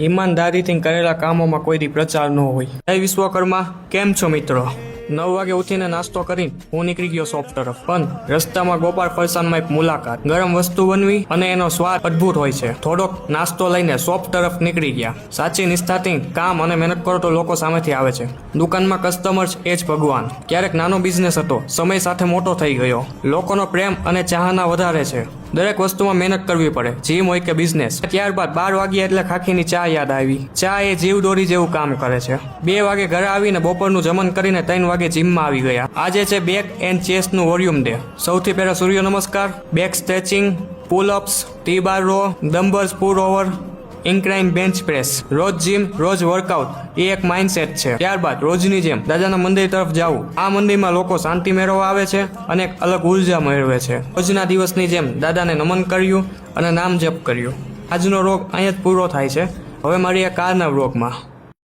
ઈમાનદારીથી કરેલા કામોમાં કોઈ દી પ્રચાર ન હોય. જય વિશ્વકર્મા, કેમ છો મિત્રો? 9 વાગે ઉઠીને નાસ્તો કરીને હું નીકળી ગયો શોપ તરફ. પણ રસ્તામાં ગોપાલ ફરસાનમાં એક મુલાકાત. ગરમ વસ્તુ બનવી અને એનો સ્વાદ અદ્ભુત હોય છે. થોડોક નાસ્તો લઈને શોપ તરફ નીકળી ગયા. સાચી નિષ્ઠાથી કામ અને મહેનત કરો તો લોકો સામેથી આવે છે. દુકાનમાં કસ્ટમર્સ એ જ ભગવાન. ક્યારેક નાનો બિઝનેસ હતો, સમય સાથે મોટો થઈ ગયો. લોકોનો પ્રેમ અને ચાહના વધારે છે. દરેક વસ્તુમાં મહેનત કરવી પડે, જીમ હોય કે બિઝનેસ. ત્યારબાદ 12 વાગ્યા એટલે ખાખીની ચા યાદ આવી. ચા એ જીવદોરી જેવું કામ કરે છે. 2 વાગે ઘરે આવીને બપોરનું જમણ કરીને 3 વાગે જીમમાં આવી ગયા. આજે છે બેક એન્ડ ચેસ્ટનું વોલ્યુમ ડે. સૌથી પહેલા સૂર્ય નમસ્કાર, બેક સ્ટ્રેચિંગ, પુલ અપ્સ, ટી બાર રો, ડમ્બલ્સ પુલ ઓવર, ઇન્ક્લાઇન બેન્ચ પ્રેસ. રોજ જીમ, રોજ વર્કઆઉટ, એ એક માઇન્ડસેટ છે. ત્યારબાદ રોજની જેમ દાદાના મંદિર તરફ જાવું. આ મંદિરમાં લોકો શાંતિ મેળવવા આવે છે અને એક અલગ ઉર્જા મેળવે છે. રોજના દિવસની જેમ દાદાને નમન કર્યું અને નામ જપ કર્યું. આજનો રોગ અહીંયા જ પૂરો થાય છે. હવે મારી આ કારના વ્લોગમાં